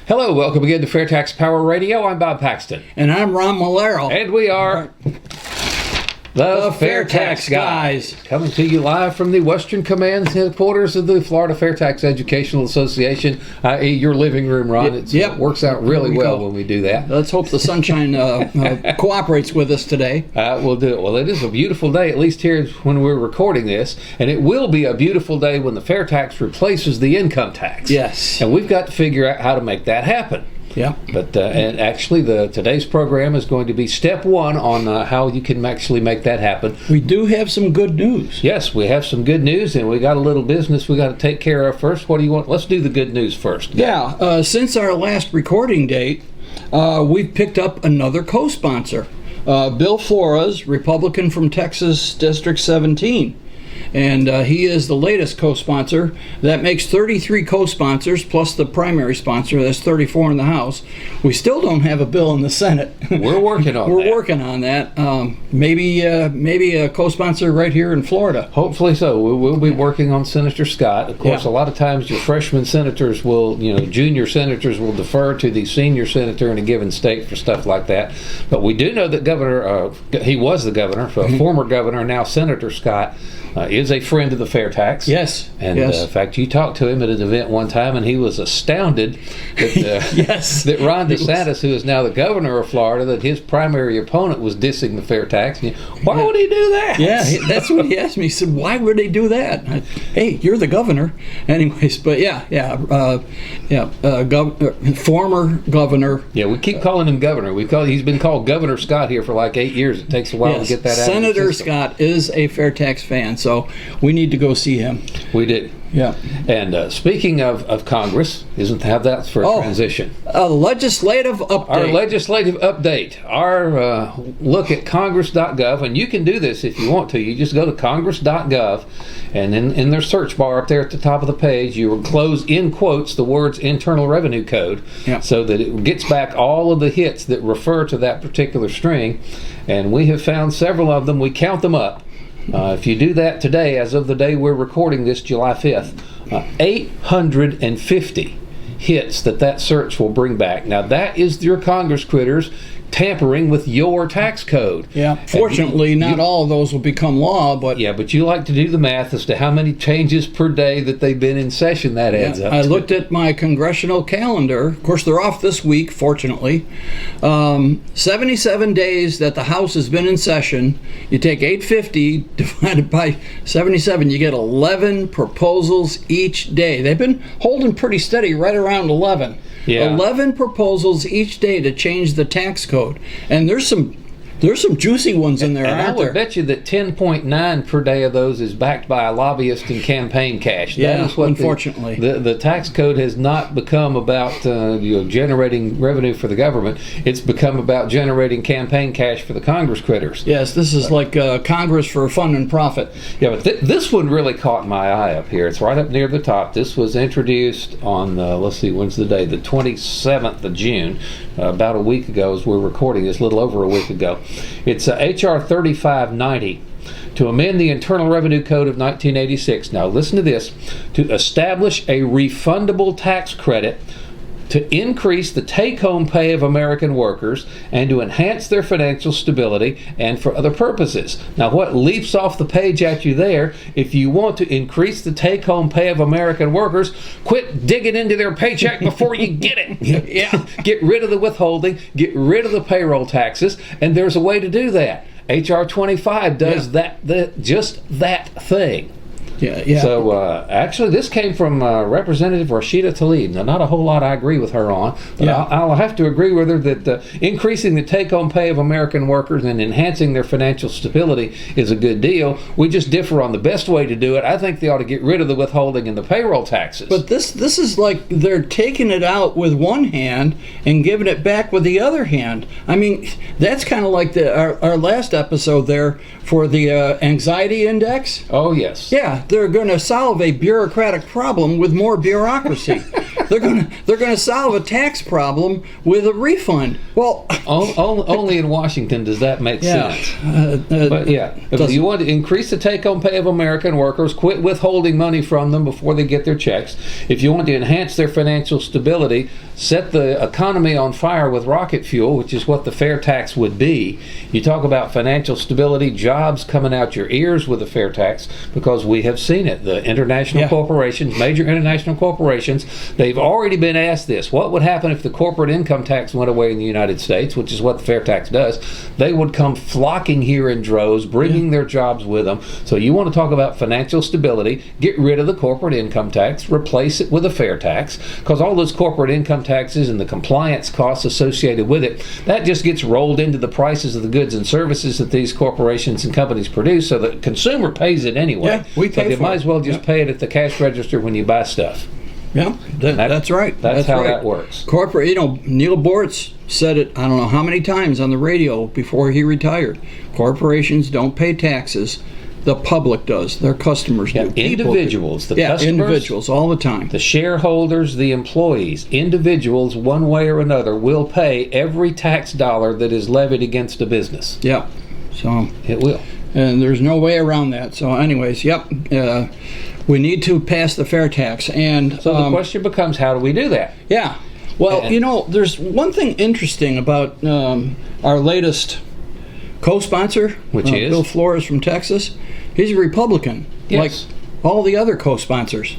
Hello, welcome again to FAIRtax Power Radio. I'm Bob Paxton. And I'm Ron Malero. And we are the FAIRtax Guys. Coming to you live from the Western Command headquarters of the Florida FAIRtax Educational Association, i.e. your living room, Ron. It works out really well when we do that. Let's hope the sunshine cooperates with us today. We'll do it. Well, it is a beautiful day, at least here when we're recording this, and it will be a beautiful day when the FAIRtax replaces the income tax. Yes. And we've got to figure out how to make that happen. Yeah. But and actually, today's program is going to be step one on how you can actually make that happen. We do have some good news. Yes, we have some good news, and we got a little business we got to take care of first. What do you want? Let's do the good news first. Yeah. Since our last recording date, we've picked up another co-sponsor, Bill Flores, Republican from Texas District 17. And he is the latest co-sponsor. That makes 33 co-sponsors plus the primary sponsor. That's 34 in the House. We still don't have a bill in the Senate. We're working on that. We're working on that. Maybe a co-sponsor right here in Florida. Hopefully so. We'll be working on Senator Scott. Of course, a lot of times your freshman senators will, junior senators will defer to the senior senator in a given state for stuff like that. But we do know that he was the governor, former governor, now Senator Scott, is a friend of the FAIRtax. Yes. And in fact, you talked to him at an event one time, and he was astounded that, yes, that Ron DeSantis, who is now the governor of Florida, that his primary opponent was dissing the FAIRtax. Why would he do that? Yeah, that's what he asked me. He said, why would they do that? Hey, you're the governor. Anyways, but former governor. Yeah, we keep calling him governor. He's been called Governor Scott here for like 8 years. It takes a while to get that out Senator of the system. Scott is a FAIRtax fan, so we need to go see him. We did. Yeah. And speaking of Congress, have that for a transition. A legislative update. Our legislative update. Our look at congress.gov, and you can do this if you want to. You just go to congress.gov, and in their search bar up there at the top of the page, you will close in quotes the words Internal Revenue Code, so that it gets back all of the hits that refer to that particular string. And we have found several of them. We count them up. If you do that today, as of the day we're recording this, July 5th, 850 hits that search will bring back. Now, that is your Congress critters tampering with your tax code. Yeah. Fortunately, not all of those will become law, but... Yeah, but you like to do the math as to how many changes per day that they've been in session. That adds up. I looked at my congressional calendar. Of course, they're off this week, fortunately. 77 days that the House has been in session. You take 850 divided by 77, you get 11 proposals each day. They've been holding pretty steady right around 11. Yeah. 11 proposals each day to change the tax code. And there's some juicy ones in there. And I would bet you that 10.9 per day of those is backed by a lobbyist and campaign cash. Yeah, that is what unfortunately. The tax code has not become about generating revenue for the government. It's become about generating campaign cash for the Congress critters. Yes, this is like Congress for fun and profit. Yeah, but this one really caught my eye up here. It's right up near the top. This was introduced on, when's the day? The 27th of June, about a week ago as we're recording this, a little over a week ago. It's H.R. 3590 to amend the Internal Revenue Code of 1986. Now listen to this. To establish a refundable tax credit to increase the take-home pay of American workers and to enhance their financial stability and for other purposes. Now what leaps off the page at you there, if you want to increase the take-home pay of American workers, quit digging into their paycheck before you get it. Yeah. Get rid of the withholding, get rid of the payroll taxes, and there's a way to do that. H.R. 25 does just that thing. Yeah. So actually, this came from Representative Rashida Tlaib. Now, not a whole lot I agree with her on, but I'll have to agree with her that increasing the take-home pay of American workers and enhancing their financial stability is a good deal. We just differ on the best way to do it. I think they ought to get rid of the withholding and the payroll taxes. But this is like they're taking it out with one hand and giving it back with the other hand. I mean, that's kind of like our last episode there for the anxiety index. Oh, yes. Yeah. Yeah, they're going to solve a bureaucratic problem with more bureaucracy. They're going to solve a tax problem with a refund. Well, only in Washington does that make sense. But yeah, if you want to increase the take-home pay of American workers, quit withholding money from them before they get their checks. If you want to enhance their financial stability, set the economy on fire with rocket fuel, which is what the FAIRtax would be. You talk about financial stability, jobs coming out your ears with the FAIRtax, because we have seen it. The international corporations, major international corporations, they've already been asked this. What would happen if the corporate income tax went away in the United States, which is what the FAIRtax does? They would come flocking here in droves, bringing their jobs with them. So you want to talk about financial stability, get rid of the corporate income tax, replace it with a FAIRtax, because all those corporate income taxes and the compliance costs associated with it, that just gets rolled into the prices of the goods and services that these corporations and companies produce, so the consumer pays it anyway. Yeah, we pay so you for might as well just pay it at the cash register when you buy stuff. Yeah, that's right. That's how right. that works. Corporate, Neil Bortz said it, I don't know how many times on the radio before he retired. Corporations don't pay taxes. The public does. Their customers do. Individuals, the customers, individuals all the time. The shareholders, the employees, individuals, one way or another, will pay every tax dollar that is levied against a business. Yeah, so it will. And there's no way around that. So anyways, we need to pass the FAIRtax. And so the question becomes, how do we do that? Yeah. Well, there's one thing interesting about our latest co-sponsor, which is Bill Flores from Texas. He's a Republican, like all the other co-sponsors.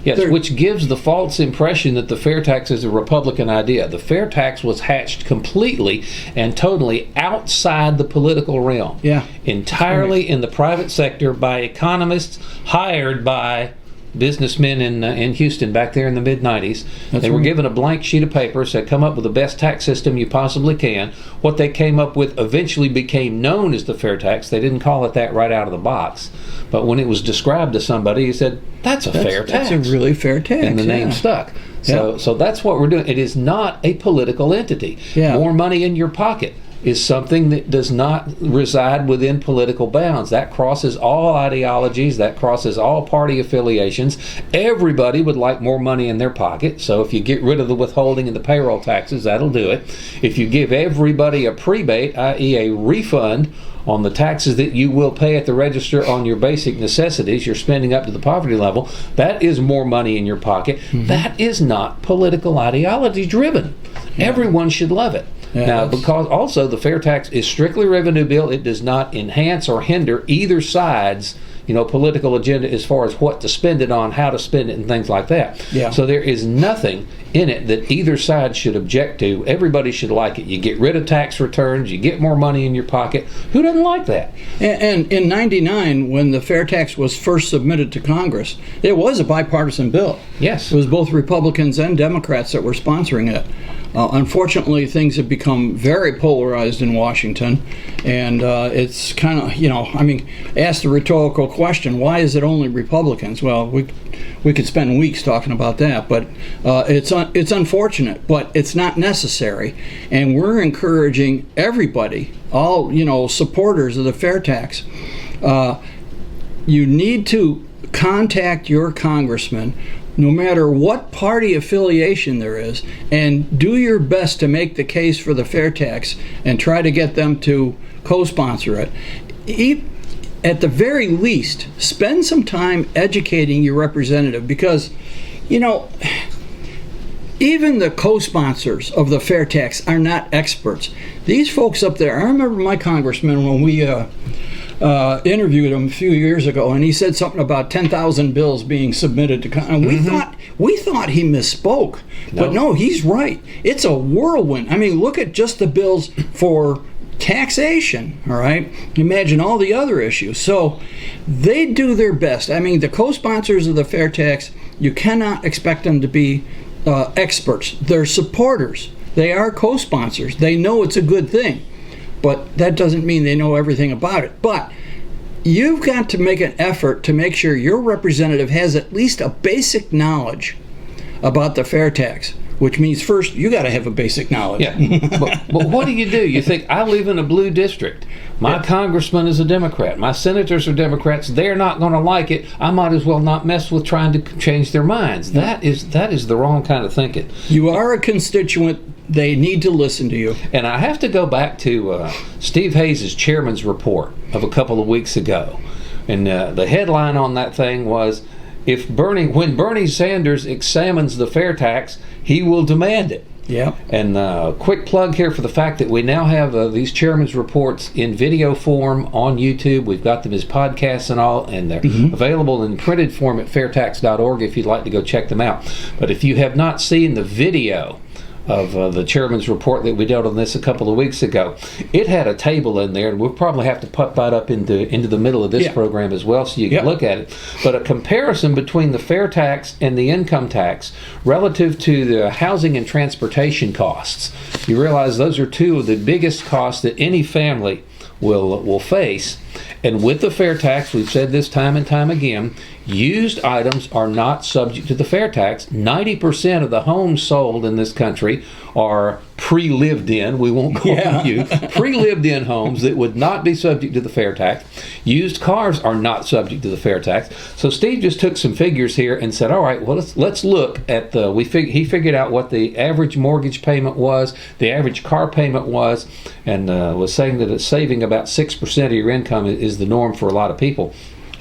Yes, which gives the false impression that the FAIRtax is a Republican idea. The FAIRtax was hatched completely and totally outside the political realm. Yeah. Entirely in the private sector by economists hired by businessmen in Houston back there in the mid-90s. They were given a blank sheet of paper, said come up with the best tax system you possibly can. What they came up with eventually became known as the FAIRtax. They didn't call it that right out of the box. But when it was described to somebody, he said, that's a fair tax. That's a really fair tax. And the name stuck. So that's what we're doing. It is not a political entity. More money in your pocket is something that does not reside within political bounds. That crosses all ideologies, that crosses all party affiliations. Everybody would like more money in their pocket, so if you get rid of the withholding and the payroll taxes, that'll do it. If you give everybody a prebate, i.e. a refund on the taxes that you will pay at the register on your basic necessities, you're spending up to the poverty level, that is more money in your pocket. That is not political ideology driven. Everyone should love it. Now, because also the FAIRtax is strictly revenue bill, it does not enhance or hinder either side's political agenda as far as what to spend it on, how to spend it, and things like that. So there is nothing in it that either side should object to. Everybody should like it. You get rid of tax returns, you get more money in your pocket. Who doesn't like that? And in '99, when the FAIRtax was first submitted to Congress, it was a bipartisan bill. Yes. It was both Republicans and Democrats that were sponsoring it. Unfortunately, things have become very polarized in Washington, and it's kind of, ask the rhetorical question, why is it only Republicans? Well, we could spend weeks talking about that, but it's unfortunate, but it's not necessary, and we're encouraging everybody, all supporters of the FAIRtax, you need to contact your congressman, no matter what party affiliation there is, and do your best to make the case for the FAIRtax and try to get them to co-sponsor it. At the very least, spend some time educating your representative, because, even the co-sponsors of the FAIRtax are not experts. These folks up there, I remember my congressman when we interviewed him a few years ago, and he said something about 10,000 bills being submitted to Congress. And we thought he misspoke, but no, he's right. It's a whirlwind. Look at just the bills for taxation, all right? Imagine all the other issues. So they do their best. The co-sponsors of the FAIRtax, you cannot expect them to be experts. They're supporters. They are co-sponsors. They know it's a good thing. But that doesn't mean they know everything about it. But you've got to make an effort to make sure your representative has at least a basic knowledge about the FAIRtax. which means first you got to have a basic knowledge. Yeah, but what do? You think, I live in a blue district. My congressman is a Democrat. My senators are Democrats. They're not going to like it. I might as well not mess with trying to change their minds. That is the wrong kind of thinking. You are a constituent. They need to listen to you. And I have to go back to Steve Hayes' chairman's report of a couple of weeks ago. And the headline on that thing was, when Bernie Sanders examines the FAIRtax, he will demand it. Yeah. And quick plug here for the fact that we now have these chairman's reports in video form on YouTube. We've got them as podcasts and all, and they're available in printed form at fairtax.org if you'd like to go check them out. But if you have not seen the video of the chairman's report that we dealt on this a couple of weeks ago, it had a table in there, and we'll probably have to put that up into the middle of this program as well, so you can look at it. But a comparison between the fair tax and the income tax relative to the housing and transportation costs. You realize those are two of the biggest costs that any family will face. And with the fair tax, we've said this time and time again, used items are not subject to the fair tax. 90% of the homes sold in this country are pre-lived in, we won't call them used, pre-lived in homes that would not be subject to the fair tax. Used cars are not subject to the fair tax. So Steve just took some figures here and said, all right, well, let's look at he figured out what the average mortgage payment was, the average car payment was, and was saying that it's saving about 6% of your income is the norm for a lot of people.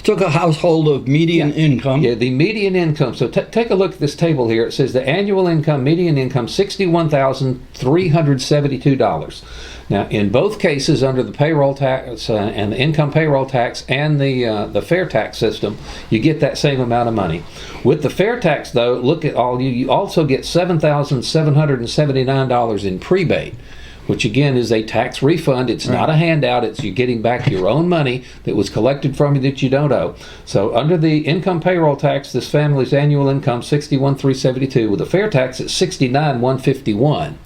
Took a household of median income. Yeah, the median income. So take a look at this table here. It says the annual income, median income, $61,372. Now, in both cases, under the payroll tax and the income payroll tax and the fair tax system, you get that same amount of money. With the fair tax, though, look at you also get $7,779 in prebate, which again is a tax refund. It's not a handout. It's you getting back your own money that was collected from you that you don't owe. So under the income payroll tax, this family's annual income $61,372. With the fair tax, it's $69,151.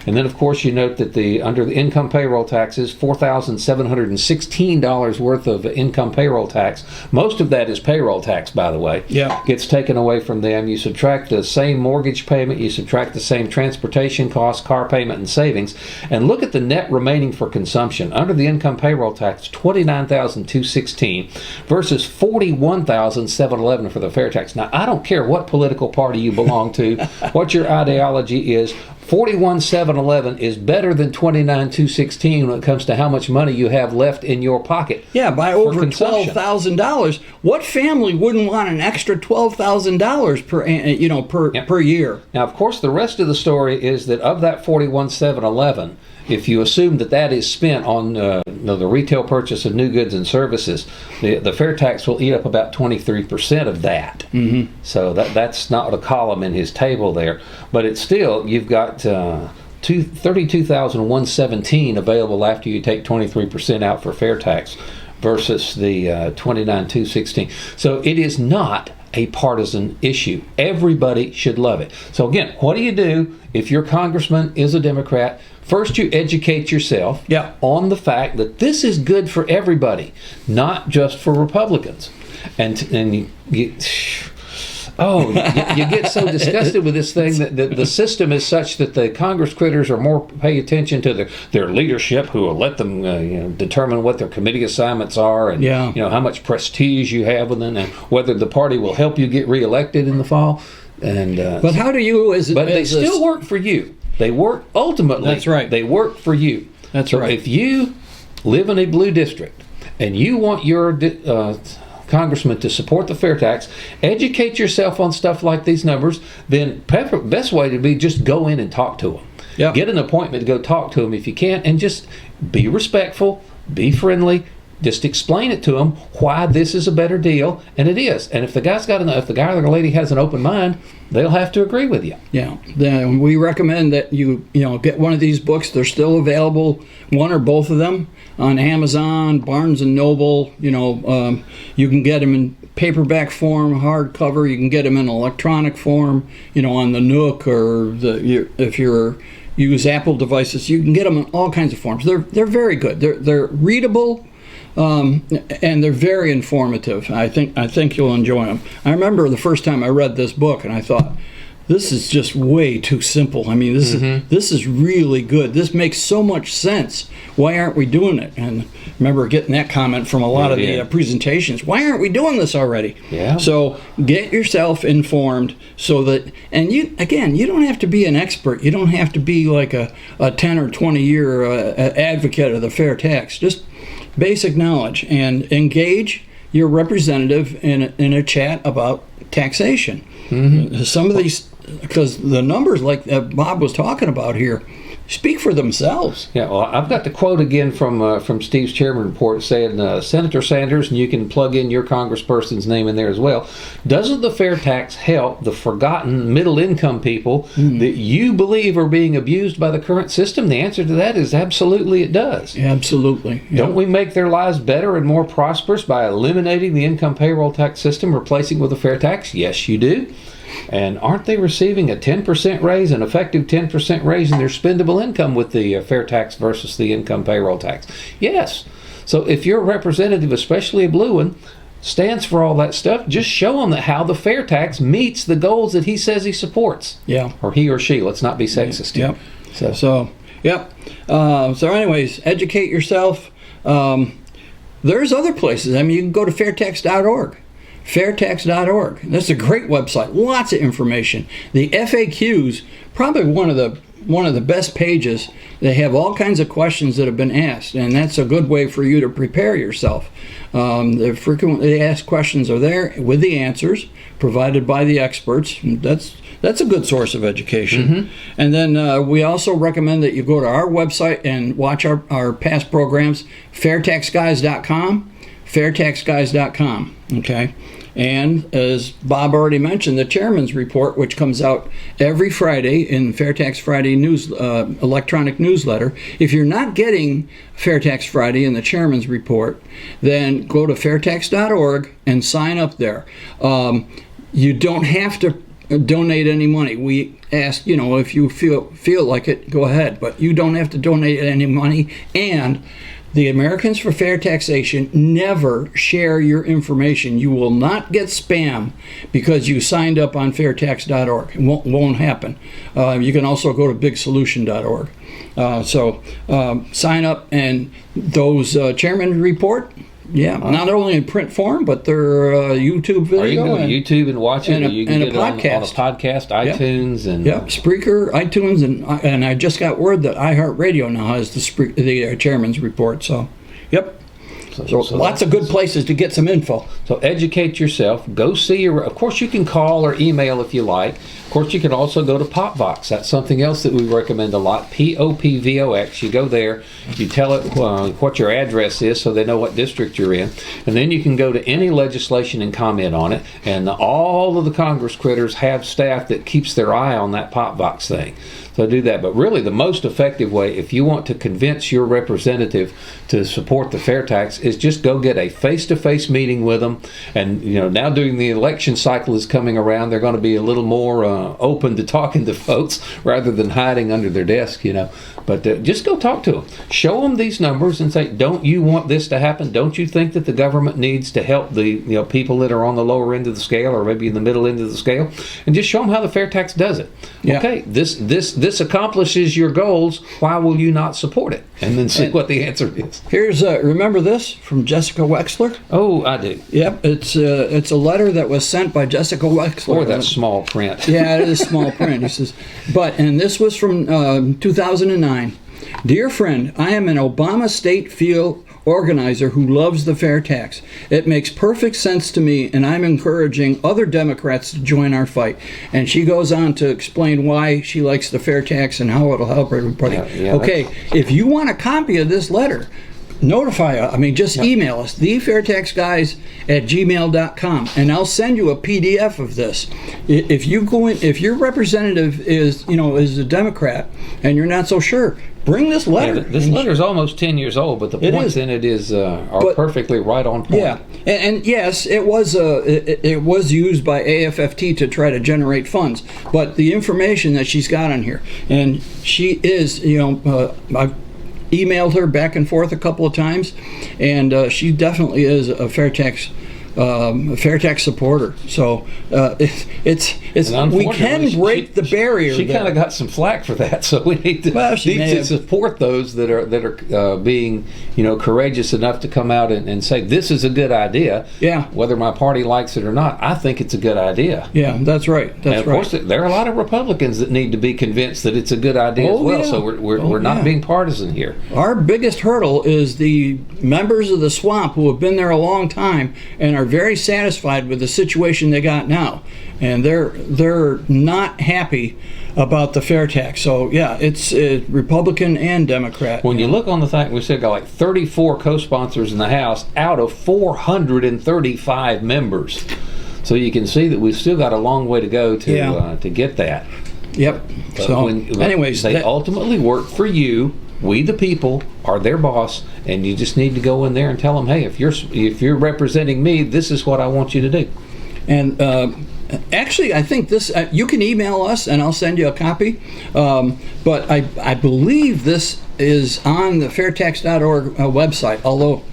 And then, of course, you note that under the income payroll taxes, $4,716 worth of income payroll tax. Most of that is payroll tax, by the way. Yeah. Gets taken away from them. You subtract the same mortgage payment. You subtract the same transportation costs, car payment, and savings. And look at the net remaining for consumption. Under the income payroll tax, $29,216 versus $41,711 for the fair tax. Now, I don't care what political party you belong to, what your ideology is. $41,711 is better than $29,216 when it comes to how much money you have left in your pocket. Yeah, by over $12,000. What family wouldn't want an extra $12,000 per year? Now, of course, the rest of the story is that of that $41,711, if you assume that is spent on the retail purchase of new goods and services, the fair tax will eat up about 23% of that. Mm-hmm. So that's not a column in his table there. But it's still, you've got $32,117 available after you take 23% out for fair tax versus the $29,216. So it is not a partisan issue. Everybody should love it. So again, what do you do if your congressman is a Democrat? First, you educate yourself on the fact that this is good for everybody, not just for Republicans. And you get so disgusted with this thing that the system is such that the Congress critters are more pay attention to their leadership, who will let them determine what their committee assignments are, and how much prestige you have with them, and whether the party will help you get reelected in the fall. And but how do you they still work for you. They work ultimately. That's right. They work for you. That's so right. If you live in a blue district and you want your congressman to support the fair tax, educate yourself on stuff like these numbers, then best way to be just go in and talk to them. Yeah. Get an appointment to go talk to them if you can, and just be respectful, be friendly. Just explain it to them why this is a better deal, and it is. And if the guy or the lady has an open mind, they'll have to agree with you. Yeah. Then we recommend that you get one of these books. They're still available, one or both of them, on Amazon, Barnes and Noble. You can get them in paperback form, hardcover. You can get them in electronic form. On the Nook, or if you use Apple devices, you can get them in all kinds of forms. They're very good. They're readable. And they're very informative. I think you'll enjoy them. I remember the first time I read this book, and I thought, this is just way too simple. I mean, this is really good. This makes so much sense. Why aren't we doing it? And I remember getting that comment from a lot of the presentations. Why aren't we doing this already? Yeah. So get yourself informed so that, and you don't have to be an expert. You don't have to be like a 10 or 20 year advocate of the fair tax. Just basic knowledge, and engage your representative in a chat about taxation. Some of these, because the numbers like Bob was talking about here, speak for themselves. Yeah, well, I've got the quote again from Steve's chairman report saying, Senator Sanders, and you can plug in your congressperson's name in there as well, doesn't the fair tax help the forgotten middle-income people that you believe are being abused by the current system? The answer to that is absolutely it does. Absolutely. Yep. Don't we make their lives better and more prosperous by eliminating the income payroll tax system, replacing with a fair tax? Yes, you do. And aren't they receiving a 10% raise, an effective 10% raise in their spendable income with the fair tax versus the income payroll tax? Yes. So if your representative, especially a blue one, stands for all that stuff, just show them how the fair tax meets the goals that he says he supports. Yeah. Or he or she. Let's not be sexist. Yep. So anyways, educate yourself. There's other places. I mean, you can go to fairtax.org. FAIRtax.org. That's a great website. Lots of information. The FAQs, probably one of the best pages. They have all kinds of questions that have been asked, and that's a good way for you to prepare yourself. The frequently asked questions are there with the answers provided by the experts. That's a good source of education. And then we also recommend that you go to our website and watch our past programs, FAIRtaxGuys.com. FAIRtaxGuys.com. Okay. And as Bob already mentioned, the chairman's report, which comes out every Friday in FairTax Friday electronic newsletter. If you're not getting FairTax Friday and the chairman's report, then go to fairtax.org and sign up there. You don't have to donate any money. We ask, if you feel like it, go ahead, but you don't have to donate any money. And the Americans for Fair Taxation never share your information. You will not get spam because you signed up on fairtax.org. It won't happen. You can also go to bigsolution.org. Sign up, and those chairman report, not only in print form, but they're YouTube video. Or you can go to YouTube and watch it. And you can a get podcast. it on a podcast, iTunes, and Spreaker, iTunes, and I just got word that iHeartRadio now has the chairman's report. So, So lots of good places to get some info. So educate yourself. Go see of course, you can call or email if you like. Of course, you can also go to PopVox. That's something else that we recommend a lot. POPVOX. You go there. You tell it what your address is so they know what district you're in. And then you can go to any legislation and comment on it. And all of the Congress critters have staff that keeps their eye on that PopVox thing. So do that. But really, the most effective way, if you want to convince your representative to support the fair tax, is just go get a face-to-face meeting with them. And now during the election cycle is coming around, they're going to be a little more open to talking to folks rather than hiding under their desk. But just go talk to them. Show them these numbers and say, don't you want this to happen? Don't you think that the government needs to help the people that are on the lower end of the scale or maybe in the middle end of the scale? And just show them how the fair tax does it. Yeah. Okay, this accomplishes your goals. Why will you not support it? And then see what the answer is. Here's remember this from Jessica Wexler? Oh, I do. Yep, it's a letter that was sent by Jessica Wexler. Or that small print. Yeah, it is small print. He says, and this was from 2009. Dear friend, I am an Obama state field organizer who loves the fair tax. It makes perfect sense to me, and I'm encouraging other Democrats to join our fight. And she goes on to explain why she likes the fair tax and how it'll help everybody. Okay, if you want a copy of this letter, notify us. Just email us, thefairtaxguys@gmail.com, and I'll send you a PDF of this. If you go in, if your representative is a Democrat and you're not so sure, bring this letter. Yeah, this letter is almost 10 years old, but the points in it are perfectly right on point. Yeah, and yes, it was used by AFFT to try to generate funds, but the information that she's got on here, and she is, I've emailed her back and forth a couple of times, and she definitely is a fair tax FAIRtax supporter. So it's And we can break the barrier. She there. kind of got some flack for that, so we need to, support those that are being courageous enough to come out and say this is a good idea. Yeah. Whether my party likes it or not, I think it's a good idea. Yeah, that's right. That's and of course, there are a lot of Republicans that need to be convinced that it's a good idea as well. Yeah. So we're not being partisan here. Our biggest hurdle is the members of the swamp who have been there a long time and are very satisfied with the situation they got now, and they're not happy about the FAIRtax. So yeah, it's Republican and Democrat. When you look on the thing, we said got like 34 co-sponsors in the House out of 435 members. So you can see that we've still got a long way to go to get that. Yep. So anyways, they ultimately work for you. We the people are their boss, and you just need to go in there and tell them, hey, if you're representing me, this is what I want you to do. And actually, I think this you can email us and I'll send you a copy. But I believe this is on the FAIRtax.org website, although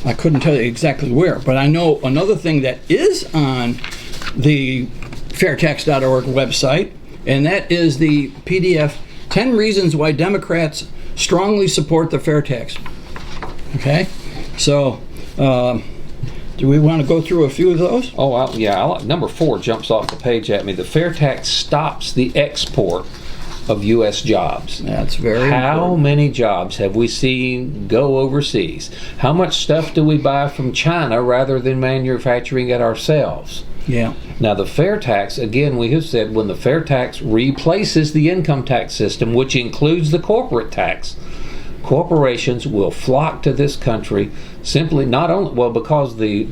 I couldn't tell you exactly where. But I know another thing that is on the FAIRtax.org website, and that is the PDF 10 Reasons Why Democrats Strongly Support the FAIRtax. Okay? So, do we want to go through a few of those? Oh, yeah. Number 4 jumps off the page at me. The FAIRtax stops the export of U.S. jobs. That's very How important. many jobs have we seen go overseas? How much stuff do we buy from China rather than manufacturing it ourselves? Yeah. Now, the FAIRtax, again, we have said when the FAIRtax replaces the income tax system, which includes the corporate tax, corporations will flock to this country simply not only because they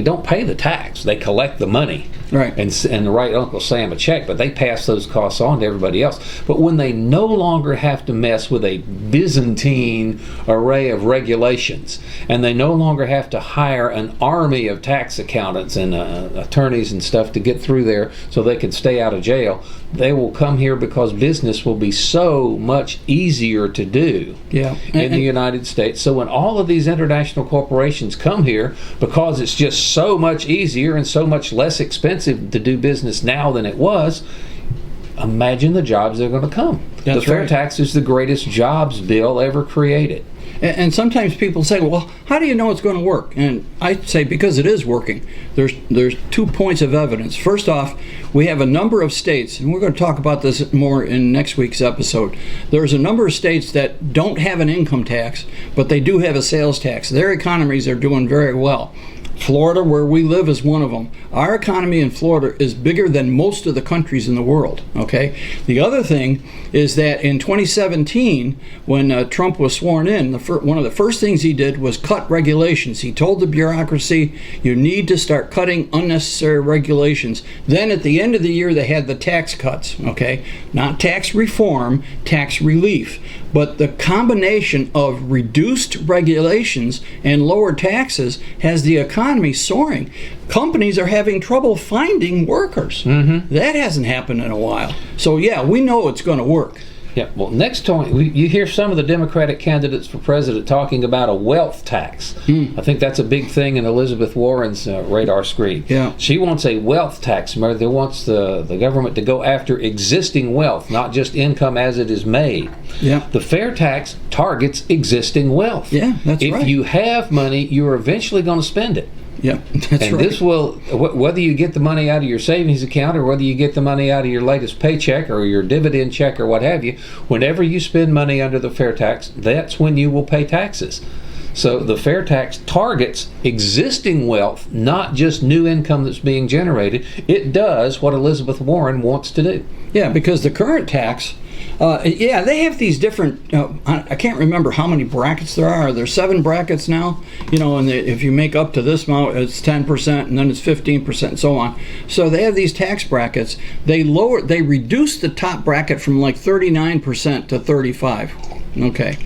don't pay the tax, they collect the money, right, and write Uncle Sam a check, but they pass those costs on to everybody else. But when they no longer have to mess with a Byzantine array of regulations, and they no longer have to hire an army of tax accountants and attorneys and stuff to get through there so they can stay out of jail, they will come here because business will be so much easier to do in the United States. So when all of these international corporations come here, because it's just so much easier and so much less expensive to do business now than it was, imagine the jobs that are going to come. That's the right. FAIRtax is the greatest jobs bill ever created. And sometimes people say, well, how do you know it's going to work? And I say, because it is working. There's 2 points of evidence. First off, we have a number of states, and we're going to talk about this more in next week's episode. There's a number of states that don't have an income tax, but they do have a sales tax. Their economies are doing very well. Florida, where we live, is one of them. Our economy in Florida is bigger than most of the countries in the world. Okay. The other thing is that in 2017, when Trump was sworn in, one of the first things he did was cut regulations. He told the bureaucracy, you need to start cutting unnecessary regulations. Then at the end of the year, they had the tax cuts. Okay, not tax reform, tax relief. But the combination of reduced regulations and lower taxes has the economy soaring. Companies are having trouble finding workers. Mm-hmm. That hasn't happened in a while. So yeah, we know it's going to work. Yeah. Well, next time you hear some of the Democratic candidates for president talking about a wealth tax. I think that's a big thing in Elizabeth Warren's radar screen. Yeah. She wants a wealth tax. They wants the government to go after existing wealth, not just income as it is made. Yeah. The FAIRtax targets existing wealth. Yeah, that's right. If you have money, you're eventually going to spend it. Yeah, that's and right. This will, whether you get the money out of your savings account or whether you get the money out of your latest paycheck or your dividend check or what have you, whenever you spend money under the FAIRtax, that's when you will pay taxes. So the FAIRtax targets existing wealth, not just new income that's being generated. It does what Elizabeth Warren wants to do. Yeah, because the current tax, they have these different, I can't remember how many brackets there are. There's 7 brackets now, and if you make up to this amount, it's 10%, and then it's 15%, and so on. So they have these tax brackets. They reduce the top bracket from like 39% to 35%. Okay.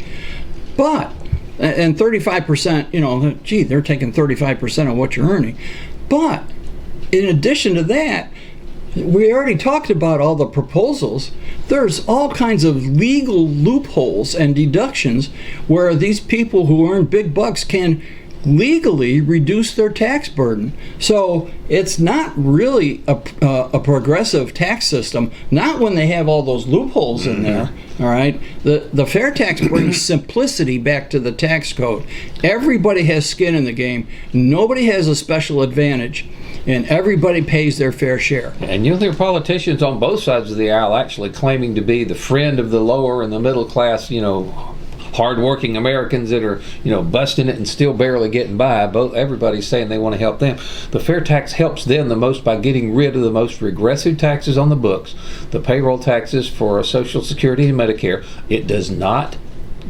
But, and 35%, they're taking 35% of what you're earning. But, in addition to that, we already talked about all the proposals. There's all kinds of legal loopholes and deductions where these people who earn big bucks can legally reduce their tax burden. So it's not really a progressive tax system, not when they have all those loopholes in there. All right, the fair tax brings simplicity back to the tax code. Everybody has skin in the game. Nobody has a special advantage, and everybody pays their fair share. And you'll hear politicians on both sides of the aisle actually claiming to be the friend of the lower and the middle class, hardworking Americans that are, busting it and still barely getting by. Everybody's saying they want to help them. The fair tax helps them the most by getting rid of the most regressive taxes on the books, the payroll taxes for Social Security and Medicare. It does not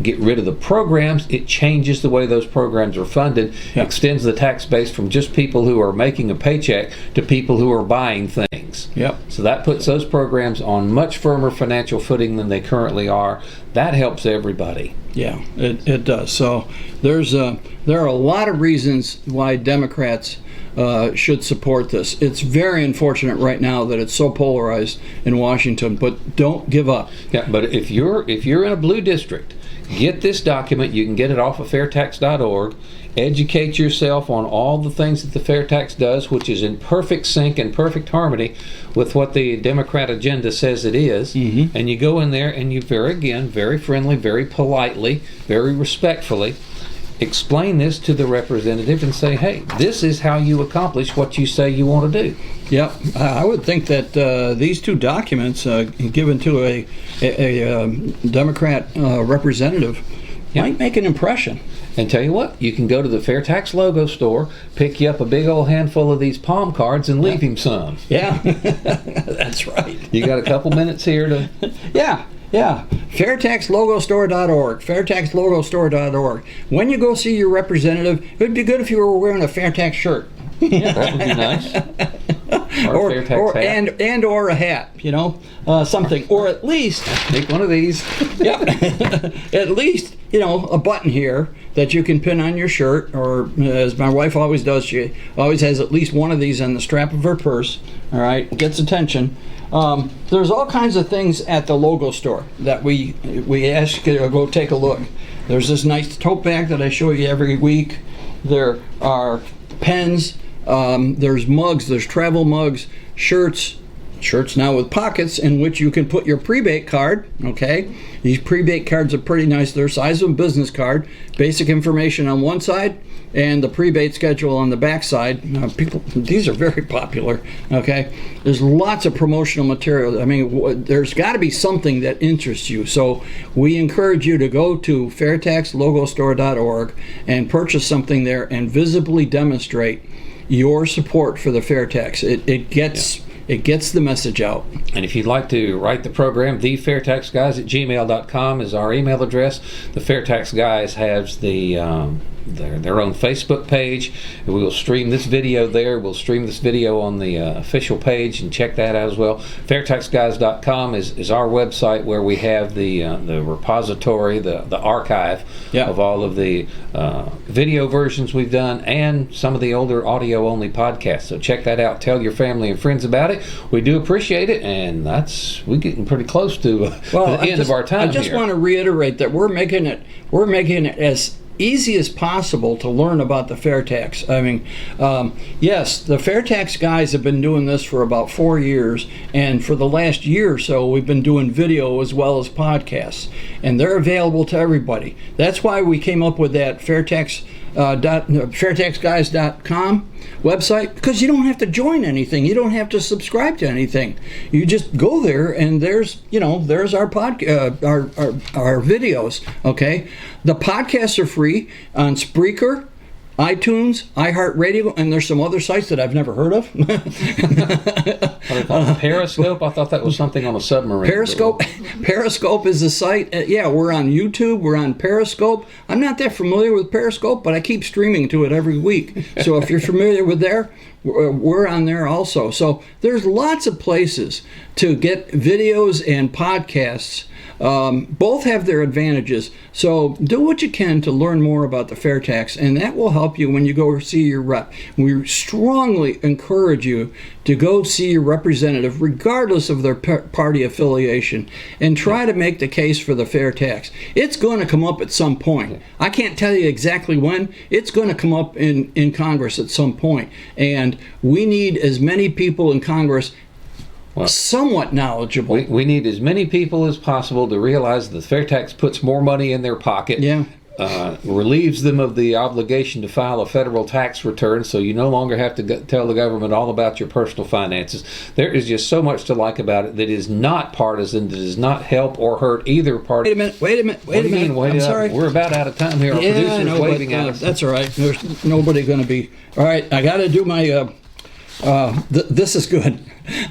get rid of the programs. It changes the way those programs are funded. Yep. Extends the tax base from just people who are making a paycheck to people who are buying things. Yep. So that puts those programs on much firmer financial footing than they currently are. That helps everybody. Yeah, it does. So there are a lot of reasons why Democrats should support this. It's very unfortunate right now that it's so polarized in Washington, but don't give up. Yeah, but if you're in a blue district, get this document. You can get it off of FAIRtax.org. Educate yourself on all the things that the fair tax does, which is in perfect sync and perfect harmony with what the Democrat agenda says it is. Mm-hmm. And you go in there and you very friendly, very politely, very respectfully explain this to the representative and say, hey, this is how you accomplish what you say you want to do. Yep. I would think that these two documents given to a Democrat representative might make an impression. And tell you what, you can go to the FAIRtax logo store, pick you up a big old handful of these palm cards and leave him some. Yeah, that's right. You got a couple minutes here to... Yeah. FAIRtaxlogostore.org. FAIRtaxlogostore.org. When you go see your representative, it would be good if you were wearing a FAIRtax shirt. Yeah, that would be nice. Or a FAIRtax hat. And or a hat, something. Or at least... Make one of these. Yep. At least, a button here that you can pin on your shirt, or as my wife always does, she always has at least one of these on the strap of her purse. All right, gets attention. There's all kinds of things at the logo store that we ask you to go take a look. There's this nice tote bag that I show you every week. There are pens. There's mugs. There's travel mugs, shirts now with pockets in which you can put your prebate card. Okay, these prebate cards are pretty nice. They're the size of a business card. Basic information on one side and the prebate schedule on the back side. These are very popular. Okay, there's lots of promotional material. I mean, there's got to be something that interests you. So we encourage you to go to FAIRtaxlogostore.org and purchase something there and visibly demonstrate your support for the fair tax. It gets the message out. And if you'd like to write the program, thefairtaxguys@gmail.com is our email address. The FAIRtax Guys has their own Facebook page. We will stream this video there. We'll stream this video on the official page and check that out as well. FAIRtaxGuys.com is our website where we have the repository, the archive of all of the video versions we've done and some of the older audio-only podcasts. So check that out. Tell your family and friends about it. We do appreciate it, and we're getting pretty close to the end of our time. I just want to reiterate that we're making it as easy as possible to learn about the fair tax. I mean, yes, the fair tax guys have been doing this for about 4 years, and for the last year or so we've been doing video as well as podcasts, and they're available to everybody. That's why we came up with that FAIRtaxguys.com website, because you don't have to join anything, you don't have to subscribe to anything. You just go there and there's our our videos. Okay, the podcasts are free on Spreaker, iTunes, iHeartRadio, and there's some other sites that I've never heard of. Periscope? I thought that was something on a submarine. Periscope is a site. We're on YouTube. We're on Periscope. I'm not that familiar with Periscope, but I keep streaming to it every week. So if you're familiar with there, we're on there also. So there's lots of places to get videos and podcasts. Both have their advantages, so do what you can to learn more about the fair tax, and that will help you when you go see your rep. We strongly encourage you to go see your representative, regardless of their party affiliation, and try to make the case for the fair tax. It's going to come up at some point. I can't tell you exactly when. It's going to come up in Congress at some point. And we need as many people in Congress somewhat knowledgeable. We need as many people as possible to realize that the fair tax puts more money in their pocket. Yeah. Relieves them of the obligation to file a federal tax return, so you no longer have to tell the government all about your personal finances. There is just so much to like about it that is not partisan, that does not help or hurt either party. Wait a minute. I'm sorry. We're about out of time here. Our producer's waving at us. That's all right. There's nobody going to be. All right, I got to do my. This is good.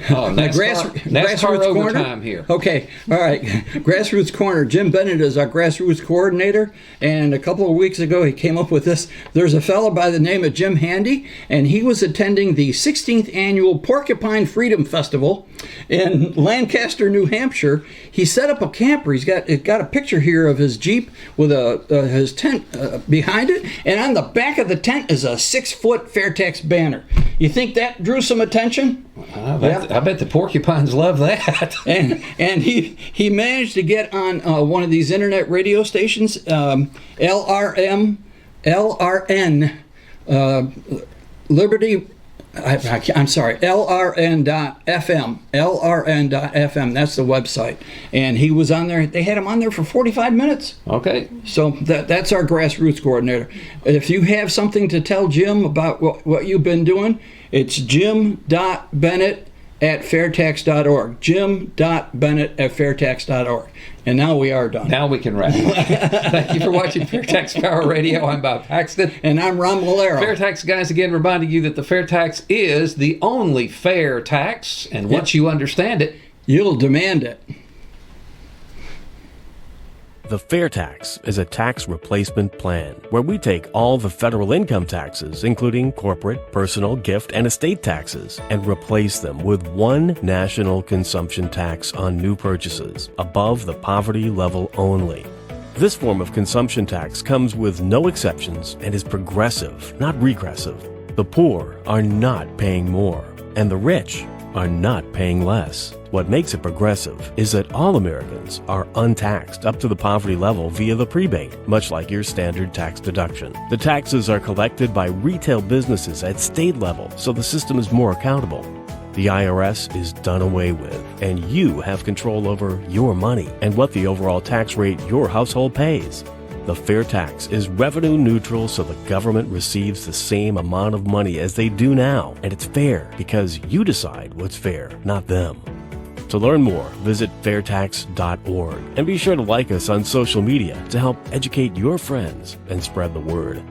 Oh, NASCAR overtime here. Okay, all right. Grassroots Corner. Jim Bennett is our grassroots coordinator, and a couple of weeks ago he came up with this. There's a fellow by the name of Jim Handy, and he was attending the 16th annual Porcupine Freedom Festival in Lancaster, New Hampshire. He set up a camper. He's got a picture here of his Jeep with his tent behind it, and on the back of the tent is a 6-foot fair tax banner. You think that drew some attention? I bet the porcupines love that. and he managed to get on one of these internet radio stations, LRN, Liberty. I'm sorry, LRN.FM. LRN.FM. That's the website. And he was on there. They had him on there for 45 minutes. Okay. So that's our grassroots coordinator. If you have something to tell Jim about what you've been doing, it's jim.bennett@fairtax.org. jim.bennett@fairtax.org. And now we are done. Now we can wrap. Thank you for watching FairTax Power Radio. I'm Bob Paxton. And I'm Ron Malero. FairTax guys, again, reminding you that the fair tax is the only fair tax. And once you understand it, you'll demand it. The FAIRtax is a tax replacement plan where we take all the federal income taxes, including corporate, personal, gift, and estate taxes, and replace them with one national consumption tax on new purchases above the poverty level only. This form of consumption tax comes with no exceptions and is progressive, not regressive. The poor are not paying more, and the rich are not paying less. What makes it progressive is that all Americans are untaxed up to the poverty level via the prebate, much like your standard tax deduction. The taxes are collected by retail businesses at state level, so the system is more accountable. The IRS is done away with, and you have control over your money and what the overall tax rate your household pays. The fair tax is revenue neutral, so the government receives the same amount of money as they do now, and it's fair because you decide what's fair, not them. To learn more, visit FAIRtax.org and be sure to like us on social media to help educate your friends and spread the word.